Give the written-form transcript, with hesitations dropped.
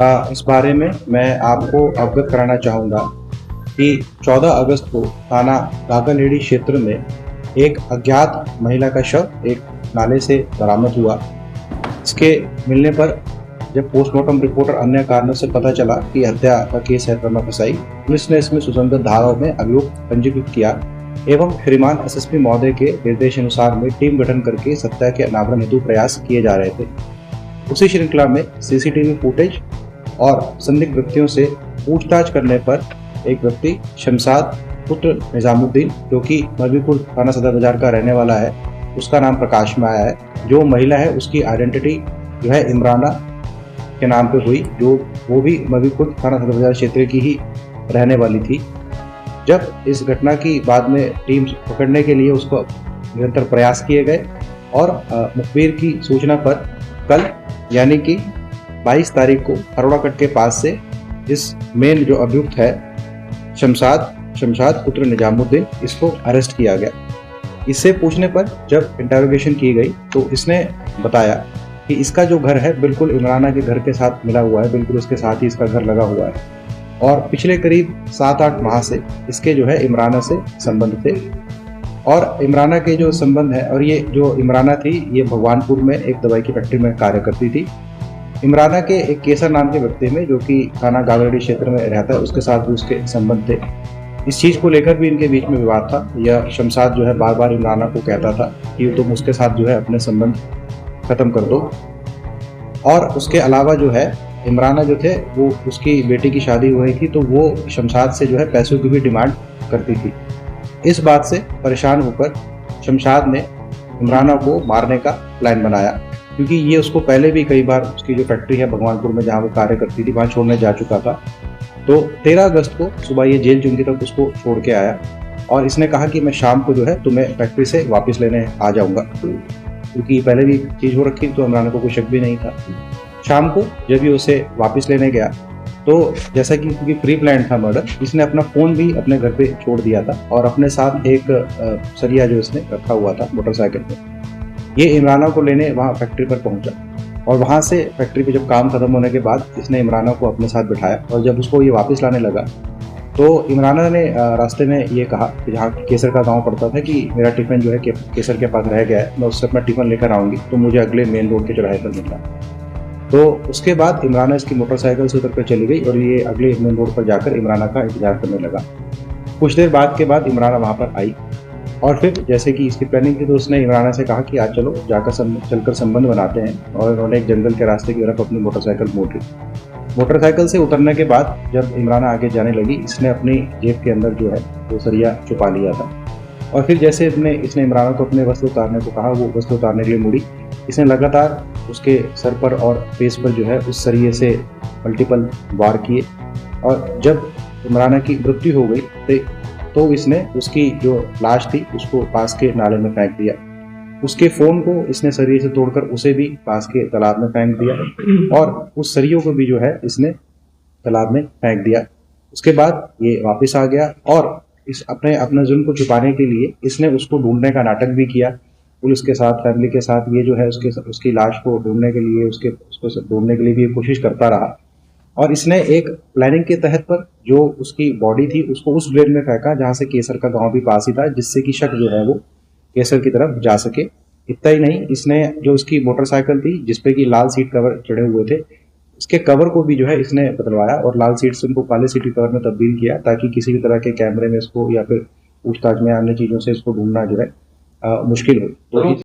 इस बारे में मैं आपको अवगत कराना चाहूँगा कि 14 अगस्त को थाना गागलहेड़ी क्षेत्र में एक अज्ञात महिला का शव एक नाले से बरामद हुआ। इसके मिलने पर जब पोस्टमार्टम रिपोर्ट और अन्य कारणों से पता चला कि हत्या का केस है क्रम फसाई, पुलिस ने इसमें सुसंगत धाराओं में अभियोग पंजीकृत किया एवं श्रीमान एसएसपी महोदय के निर्देशानुसार में टीम गठन करके सत्या के अनावरण हेतु प्रयास किए जा रहे थे। उसी श्रृंखला में सीसीटीवी फुटेज और संदिग्ध व्यक्तियों से पूछताछ करने पर एक व्यक्ति शमशाद पुत्र निजामुद्दीन, जो कि मरवीपुर थाना सदर बाजार का रहने वाला है, उसका नाम प्रकाश में आया है। जो महिला है उसकी आइडेंटिटी जो है इमराना के नाम पे हुई, जो वो भी मरवीपुर थाना सदर बाजार क्षेत्र की ही रहने वाली थी। जब इस घटना की बाद में टीम पकड़ने के लिए उसको निरंतर प्रयास किए गए और मुखबिर की सूचना पर कल यानी कि 22 तारीख को हरोड़ाकट के पास से इस मेन जो अभियुक्त है शमशाद पुत्र निजामुद्दीन, इसको अरेस्ट किया गया। इससे पूछने पर जब इंटरोगेशन की गई तो इसने बताया कि इसका जो घर है बिल्कुल इमराना के घर के साथ मिला हुआ है, बिल्कुल उसके साथ ही इसका घर लगा हुआ है और पिछले करीब 7-8 माह से इसके जो है इमराना से संबंध थे। और इमराना के जो संबंध है, और ये जो इमराना थी ये भगवानपुर में एक दवाई की फैक्ट्री में कार्य करती थी। इमराना के एक केसर नाम के व्यक्ति में, जो कि थाना गागलहेड़ी क्षेत्र में रहता है, उसके साथ भी उसके संबंध थे। इस चीज़ को लेकर भी इनके बीच में विवाद था। यह शमशाद जो है बार बार इमराना को कहता था कि तुम उसके साथ जो है अपने संबंध खत्म कर दो। और उसके अलावा जो है इमराना जो थे वो उसकी बेटी की शादी हो रही थी, तो वो शमशाद से जो है पैसों की भी डिमांड करती थी। इस बात से परेशान होकर शमशाद ने इमराना को मारने का प्लान बनाया, क्योंकि ये उसको पहले भी कई बार उसकी जो फैक्ट्री है भगवानपुर में जहाँ वो कार्य करती थी वहाँ छोड़ने जा चुका था। तो 13 अगस्त को सुबह ये जेल चुंगी तक उसको छोड़ के आया और इसने कहा कि मैं शाम को जो है तुम्हें फैक्ट्री से वापस लेने आ जाऊँगा, क्योंकि पहले भी चीज़ हो रखी तो इमराना को कोई शक भी नहीं था। शाम को जब ये उसे वापस लेने गया तो जैसा कि क्योंकि प्री प्लान था मर्डर, इसने अपना फ़ोन भी अपने घर पे छोड़ दिया था और अपने साथ एक सरिया जो इसने रखा हुआ था मोटरसाइकिल पे, ये इमराना को लेने वहाँ फैक्ट्री पर पहुँचा और वहाँ से फैक्ट्री पे जब काम खत्म होने के बाद इसने इमराना को अपने साथ बिठाया और जब उसको ये वापस लाने लगा तो इमराना ने रास्ते में ये कहा कि जहाँ केसर का गांव पड़ता था कि मेरा टिफ़िन जो है केसर के पास रह गया है, मैं उससे अपना टिफ़िन लेकर आऊँगी तो मुझे अगले मेन रोड के चौराहे पर मिलना। तो उसके बाद इमराना इसकी मोटरसाइकिल से उतर कर चली गई और ये अगले मेन रोड पर जाकर इमराना का इंतजार करने लगा। कुछ देर बाद के बाद इमराना वहाँ पर आई और फिर जैसे कि इसकी प्लानिंग थी तो उसने इमराना से कहा कि आज चलो जाकर चलकर संबंध बनाते हैं, और उन्होंने एक जंगल के रास्ते की तरफ अपनी मोटरसाइकिल मोड़ी। मोटरसाइकिल से उतरने के बाद जब इमराना आगे जाने लगी, इसने अपनी जेब के अंदर जो है वो सरिया छुपा लिया था और फिर जैसे इसने इमराना को अपने वस्त्र उतारने को कहा, वो वस्त्र उतारने के लिए मुड़ी। इसने लगातार उसके सर पर और फेस पर जो है उस सरिये से मल्टीपल वार किए और जब इमराना की मृत्यु हो गई तो इसने उसकी जो लाश थी उसको पास के नाले में फेंक दिया। उसके फ़ोन को इसने सरिये से तोड़कर उसे भी पास के तालाब में फेंक दिया और उस सरियों को भी जो है इसने तालाब में फेंक दिया। उसके बाद ये वापस आ गया और इस अपने जुर्म को छुपाने के लिए इसने उसको ढूंढने का नाटक भी किया। पुलिस के साथ, फैमिली के साथ ये जो है उसकी लाश को ढूंढने के लिए उसको ढूंढने के लिए भी कोशिश करता रहा और इसने एक प्लानिंग के तहत पर जो उसकी बॉडी थी उसको उस ड्रेन में फेंका जहाँ से केसर का गांव भी पास ही था, जिससे कि शक जो है वो केसर की तरफ जा सके। इतना ही नहीं, इसने जो उसकी मोटरसाइकिल थी जिसपे कि लाल सीट कवर चढ़े हुए थे, इसके कवर को भी जो है इसने बदलवाया और लाल सीट से उनको काले सीट कवर में तब्दील किया, ताकि किसी भी तरह के कैमरे में इसको या फिर पूछताछ में अन्य चीज़ों से इसको ढूंढना जो है मुश्किल हो।